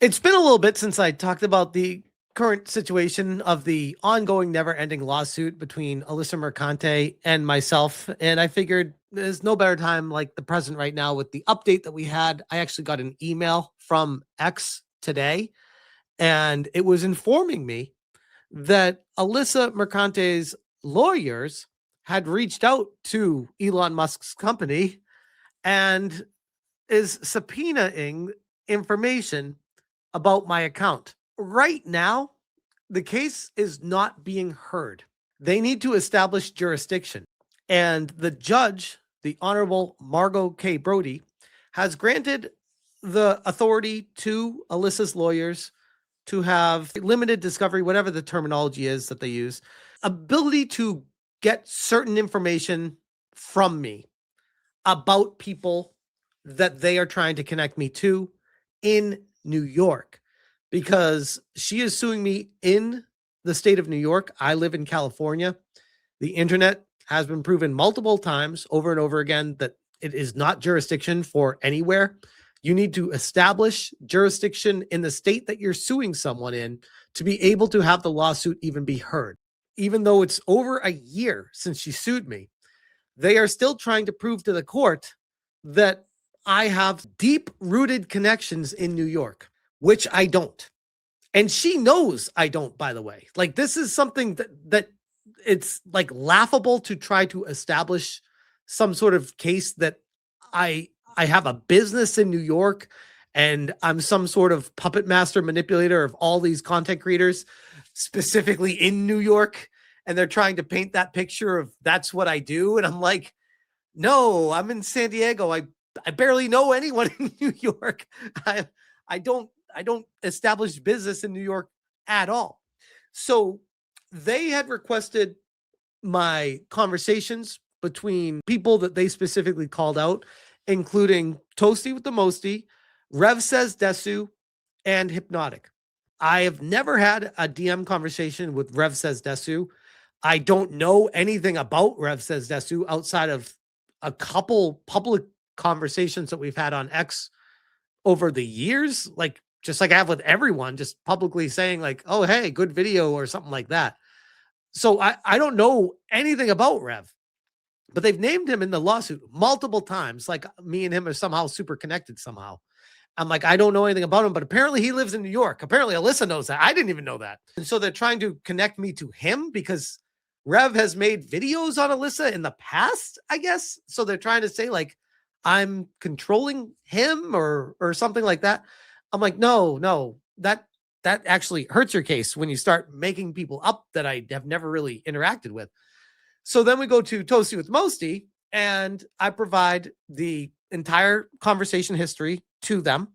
It's been a little bit since I talked about the current situation of the ongoing, never ending lawsuit between Alyssa Mercante and myself. And I figured there's no better time like the present right now with the update that we had. I actually got an email from X today, and it was informing me that Alyssa Mercante's lawyers had reached out to Elon Musk's company and is subpoenaing information about my account. Right now, the case is not being heard. They need to establish jurisdiction. And the judge, the Honorable Margot K. Brody, has granted the authority to Alyssa's lawyers to have limited discovery, whatever the terminology is that they use, ability to get certain information from me about people that they are trying to connect me to in New York, because she is suing me in the state of New York. I live in California. The internet has been proven multiple times over and over again that it is not jurisdiction for anywhere. You need to establish jurisdiction in the state that you're suing someone in to be able to have the lawsuit even be heard. Even though it's over a year since she sued me, they are still trying to prove to the court that I have deep rooted connections in New York, which I don't. And she knows I don't, by the way. Like, this is something that it's like laughable to try to establish some sort of case that I have a business in New York and I'm some sort of puppet master manipulator of all these content creators specifically in New York, and they're trying to paint that picture of that's what I do. And I'm like, no, I'm in San Diego. I barely know anyone in New York. I don't establish business in New York at all. So they had requested my conversations between people that they specifically called out, including Toasty with the Mosty, Rev Says Desu, and Hypnotic. I have never had a DM conversation with Rev Says Desu. I don't know anything about Rev Says Desu outside of a couple public conversations that we've had on X over the years, like just like I have with everyone, just publicly saying like, oh, hey, good video or something like that. So I don't know anything about Rev, but they've named him in the lawsuit multiple times. Like me and him are somehow super connected somehow. I'm like, I don't know anything about him, but apparently he lives in New York. Apparently Alyssa knows that. I didn't even know that. And so they're trying to connect me to him because Rev has made videos on Alyssa in the past, I guess. So they're trying to say like I'm controlling him or something like that. I'm like, no, that actually hurts your case when you start making people up that I have never really interacted with. So then we go to Toasty with Mosty, and I provide the entire conversation history to them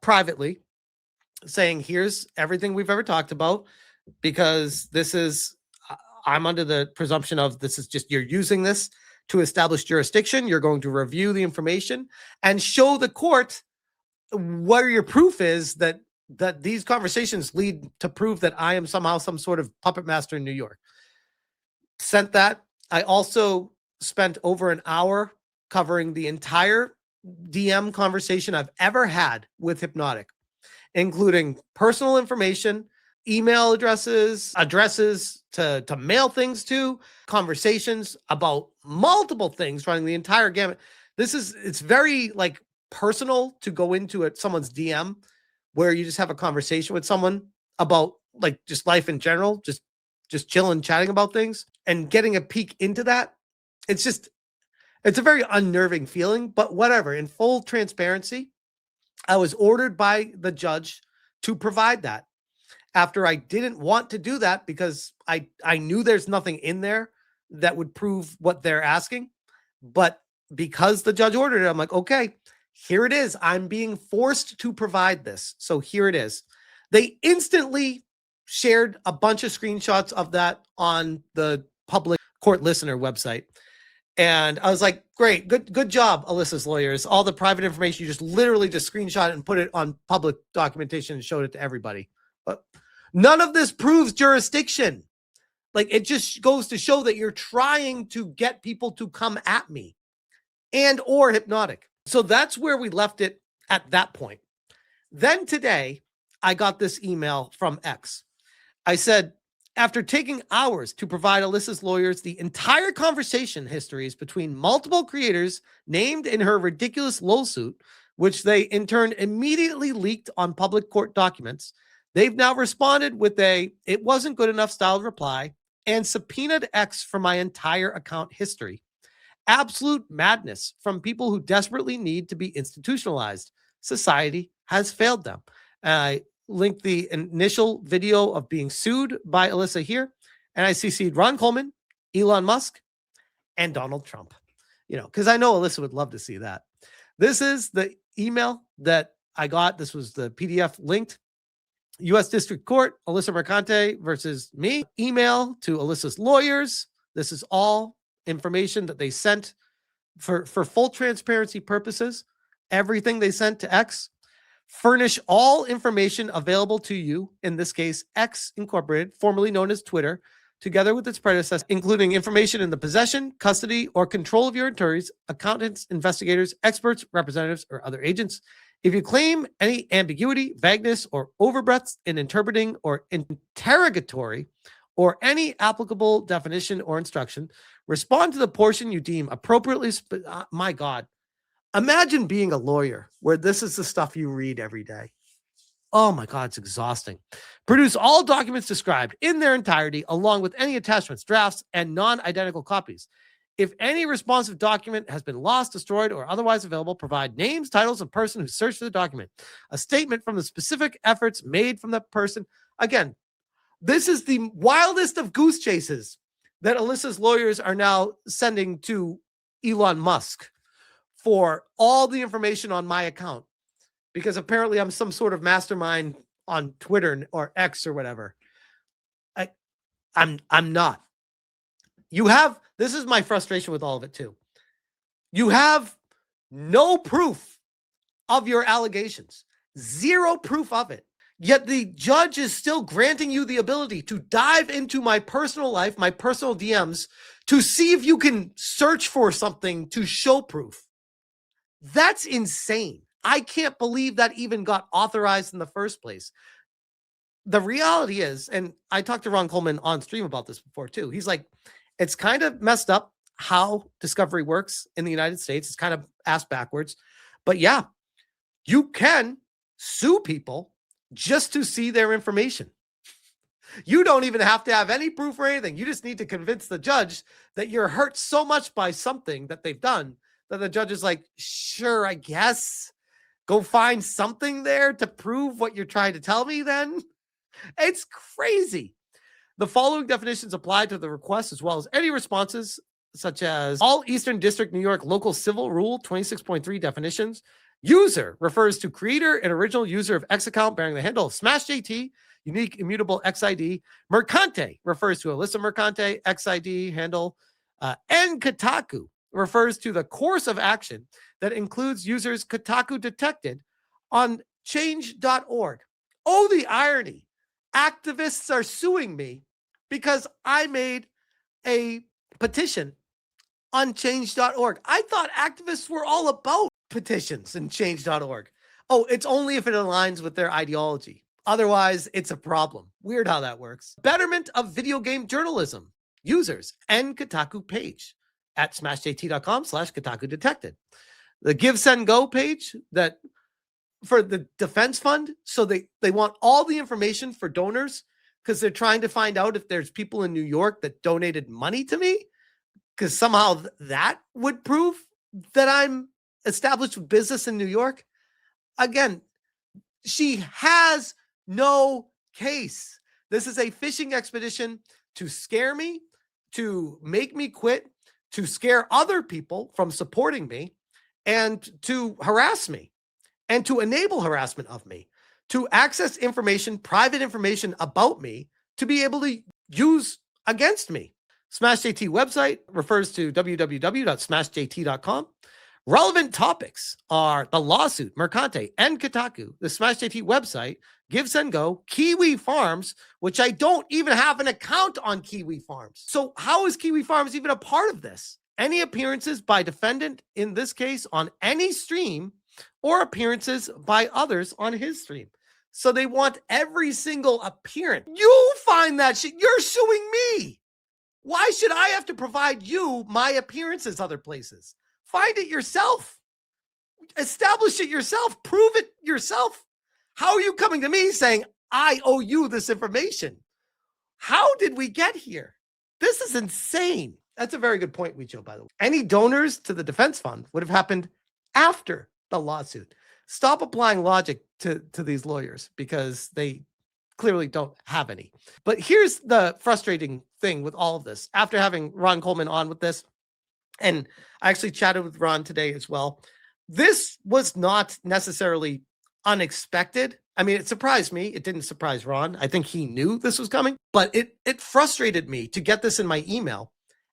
privately, saying, here's everything we've ever talked about, because this is, I'm under the presumption of this is just, you're using this to establish jurisdiction. You're going to review the information and show the court what your proof is that these conversations lead to prove that I am somehow some sort of puppet master in New York. Sent that. I also spent over an hour covering the entire DM conversation I've ever had with Hypnotic, including personal information, email addresses to mail things to, conversations about multiple things, running the entire gamut. It's very like personal to go into someone's DM where you just have a conversation with someone about like just life in general, just chilling, chatting about things, and getting a peek into that. It's a very unnerving feeling, but whatever. In full transparency, I was ordered by the judge to provide that after I didn't want to do that because I knew there's nothing in there that would prove what they're asking. But because the judge ordered it, I'm like, okay, here it is. I'm being forced to provide this. So here it is. They instantly shared a bunch of screenshots of that on the public court listener website. And I was like, great, good job, Alyssa's lawyers. All the private information, you just literally just screenshot it and put it on public documentation and showed it to everybody. But none of this proves jurisdiction. Like, it just goes to show that you're trying to get people to come at me and or Hypnotic. So that's where we left it at that point. Then today, I got this email from X. I said, after taking hours to provide Alyssa's lawyers the entire conversation histories between multiple creators named in her ridiculous lawsuit, which they in turn immediately leaked on public court documents, they've now responded with a "it wasn't good enough" styled reply and subpoenaed X for my entire account history. Absolute madness from people who desperately need to be institutionalized. Society has failed them. I linked the initial video of being sued by Alyssa here, and I CC'd Ron Coleman, Elon Musk, and Donald Trump. Because I know Alyssa would love to see that. This is the email that I got. This was the PDF linked. U.S. District Court, Alyssa Mercante versus me. Email to Alyssa's lawyers. This is all information that they sent for full transparency purposes. Everything they sent to X. Furnish all information available to you, in this case, X Incorporated, formerly known as Twitter, together with its predecessor, including information in the possession, custody, or control of your attorneys, accountants, investigators, experts, representatives, or other agents. If you claim any ambiguity, vagueness, or overbreadth in interpreting or interrogatory, or any applicable definition or instruction, respond to the portion you deem appropriately. My God. Imagine being a lawyer where this is the stuff you read every day. Oh my God, it's exhausting. Produce all documents described in their entirety, along with any attachments, drafts, and non-identical copies. If any responsive document has been lost, destroyed, or otherwise available, provide names, titles of person who searched for the document, a statement from the specific efforts made from that person. Again, this is the wildest of goose chases that Alyssa's lawyers are now sending to Elon Musk for all the information on my account, because apparently I'm some sort of mastermind on Twitter or X or whatever. I'm not. This is my frustration with all of it too. You have no proof of your allegations, zero proof of it. Yet the judge is still granting you the ability to dive into my personal life, my personal DMs, to see if you can search for something to show proof. That's insane. I can't believe that even got authorized in the first place. The reality is, and I talked to Ron Coleman on stream about this before too. He's like, it's kind of messed up how discovery works in the United States. It's kind of ass backwards. But yeah, you can sue people just to see their information. You don't even have to have any proof or anything. You just need to convince the judge that you're hurt so much by something that they've done that the judge is like, sure, I guess. Go find something there to prove what you're trying to tell me then. It's crazy. The following definitions apply to the request, as well as any responses, such as all Eastern District New York Local Civil Rule 26.3 definitions. User refers to creator and original user of X account bearing the handle of SmashJT, unique immutable XID. Mercante refers to Alyssa Mercante, XID handle. And Kotaku refers to the course of action that includes users Kotaku detected on change.org. Oh, the irony. Activists are suing me because I made a petition on change.org. I thought activists were all about petitions and change.org. Oh, it's only if it aligns with their ideology. Otherwise, it's a problem. Weird how that works. Betterment of video game journalism. Users and Kotaku page at smashjt.com/Kotaku detected. The Give, Send, Go page that for the defense fund. So they want all the information for donors because they're trying to find out if there's people in New York that donated money to me, because somehow that would prove that I'm established with business in New York. Again, she has no case. This is a fishing expedition to scare me, to make me quit, to scare other people from supporting me, and to harass me, and to enable harassment of me, to access information, private information about me, to be able to use against me. SmashJT website refers to www.smashjt.com. Relevant topics are the lawsuit, Mercante, and Kotaku, the SmashJT website, Give, Send, Go, Kiwi Farms, which I don't even have an account on Kiwi Farms. So how is Kiwi Farms even a part of this? Any appearances by defendant in this case on any stream or appearances by others on his stream. So they want every single appearance. You find that shit. You're suing me. Why should I have to provide you my appearances other places? Find it yourself. Establish it yourself. Prove it yourself. How are you coming to me saying, I owe you this information? How did we get here? This is insane. That's a very good point, Weicho, by the way. Any donors to the defense fund would have happened after the lawsuit. Stop applying logic to these lawyers because they clearly don't have any. But here's the frustrating thing with all of this. After having Ron Coleman on with this, and I actually chatted with Ron today as well, this was not necessarily unexpected. I mean, it surprised me. It didn't surprise Ron. I think he knew this was coming, but it frustrated me to get this in my email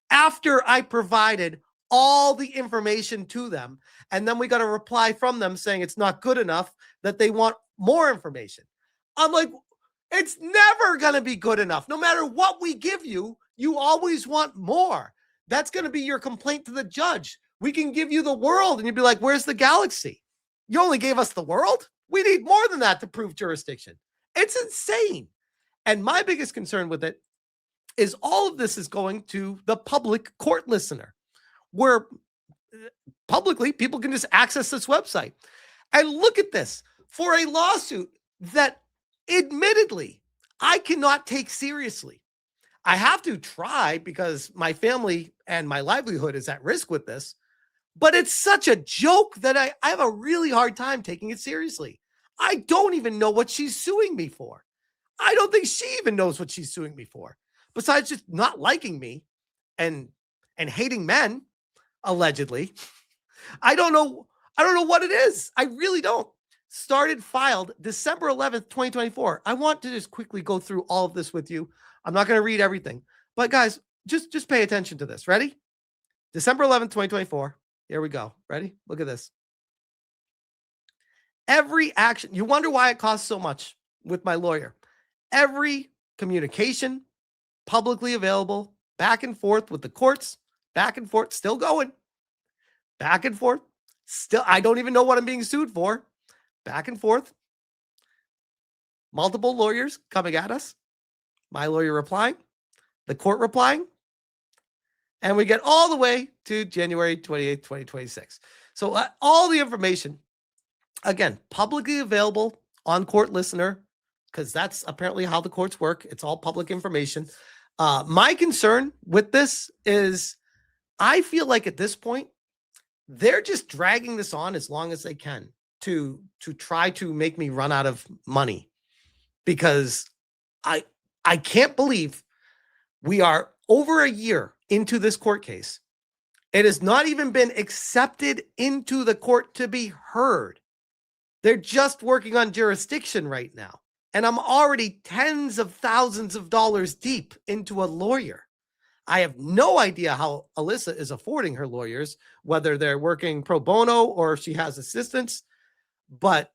after I provided all the information to them. And then we got a reply from them saying it's not good enough, that they want more information. I'm like, it's never going to be good enough. No matter what we give you, you always want more. That's going to be your complaint to the judge. We can give you the world and you'd be like, where's the galaxy? You only gave us the world? We need more than that to prove jurisdiction. It's insane. And my biggest concern with it is all of this is going to the public court listener, where publicly people can just access this website. And look at this, for a lawsuit that admittedly I cannot take seriously. I have to try because my family and my livelihood is at risk with this, but it's such a joke that I have a really hard time taking it seriously. I don't even know what she's suing me for. I don't think she even knows what she's suing me for, besides just not liking me and hating men, allegedly. I don't know what it is. I really don't. Filed December 11th, 2024. I want to just quickly go through all of this with you. I'm not going to read everything, but guys, just pay attention to this. Ready? December 11th, 2024. Here we go. Ready? Look at this. Every action, you wonder why it costs so much with my lawyer. Every communication, publicly available, back and forth with the courts, back and forth, still going, back and forth. Still, I don't even know what I'm being sued for. Back and forth. Multiple lawyers coming at us. My lawyer replying, the court replying, and we get all the way to January 28th, 2026. So all the information, again, publicly available on court listener, because that's apparently how the courts work. It's all public information. My concern with this is I feel like at this point, they're just dragging this on as long as they can to try to make me run out of money, because I can't believe we are over a year into this court case. It has not even been accepted into the court to be heard. They're just working on jurisdiction right now. And I'm already tens of thousands of dollars deep into a lawyer. I have no idea how Alyssa is affording her lawyers, whether they're working pro bono or if she has assistants, but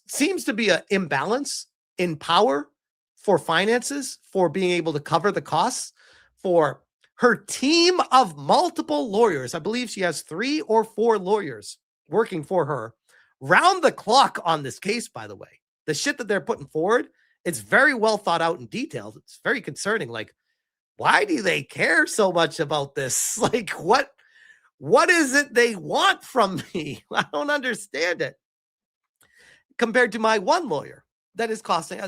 seems to be an imbalance in power for finances, for being able to cover the costs for her team of multiple lawyers. I believe she has 3 or 4 lawyers working for her round the clock on this case, by the way. The shit that they're putting forward, it's very well thought out and detailed. It's very concerning. Like, why do they care so much about this? Like, what is it they want from me? I don't understand it. Compared to my one lawyer that is costing,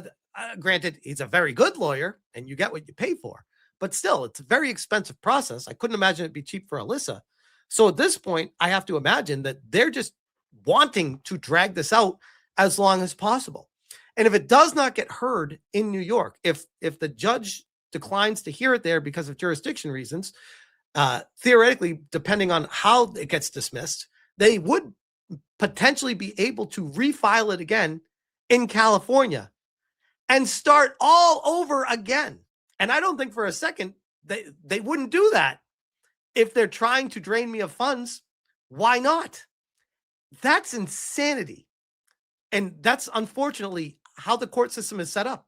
granted, he's a very good lawyer and you get what you pay for, but still, it's a very expensive process. I couldn't imagine it'd be cheap for Alyssa. So at this point, I have to imagine that they're just wanting to drag this out as long as possible. And if it does not get heard in New York, if the judge declines to hear it there because of jurisdiction reasons, theoretically, depending on how it gets dismissed, they would potentially be able to refile it again in California and start all over again. And I don't think for a second they wouldn't do that. If they're trying to drain me of funds, why not? That's insanity. And that's unfortunately how the court system is set up,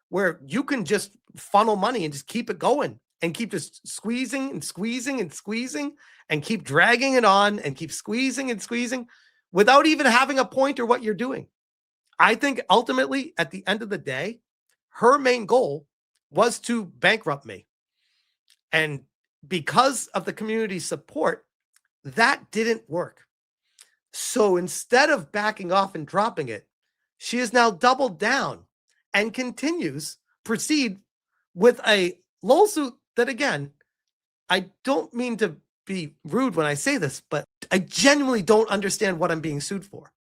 where you can just funnel money and just keep it going and keep just squeezing and squeezing and squeezing and keep dragging it on and keep squeezing and squeezing without even having a point or what you're doing. I think ultimately, at the end of the day, her main goal was to bankrupt me. And because of the community support, that didn't work. So instead of backing off and dropping it, she has now doubled down and proceed with a lawsuit that, again, I don't mean to be rude when I say this, but I genuinely don't understand what I'm being sued for.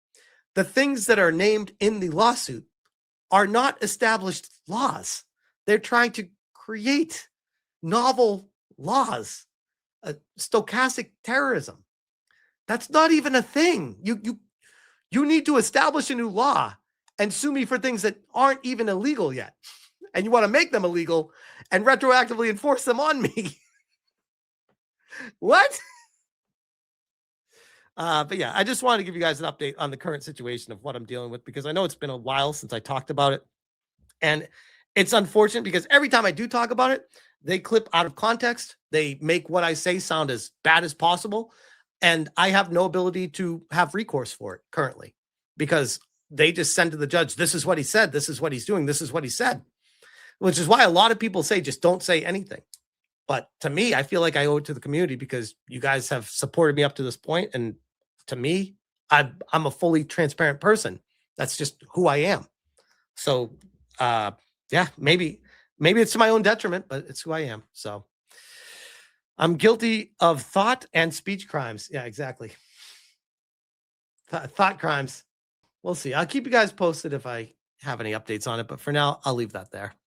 The things that are named in the lawsuit are not established laws. They're trying to create novel laws, stochastic terrorism. That's not even a thing. You need to establish a new law and sue me for things that aren't even illegal yet. And you want to make them illegal and retroactively enforce them on me. What? But yeah, I just wanted to give you guys an update on the current situation of what I'm dealing with, because I know it's been a while since I talked about it. And it's unfortunate because every time I do talk about it, they clip out of context. They make what I say sound as bad as possible. And I have no ability to have recourse for it currently, because they just send to the judge, this is what he said, this is what he's doing, this is what he said, which is why a lot of people say just don't say anything. But to me, I feel like I owe it to the community because you guys have supported me up to this point. And to me, I'm a fully transparent person. That's just who I am. So, yeah, maybe it's to my own detriment, but it's who I am. So I'm guilty of thought and speech crimes. Yeah, exactly. Thought crimes. We'll see. I'll keep you guys posted if I have any updates on it. But for now, I'll leave that there.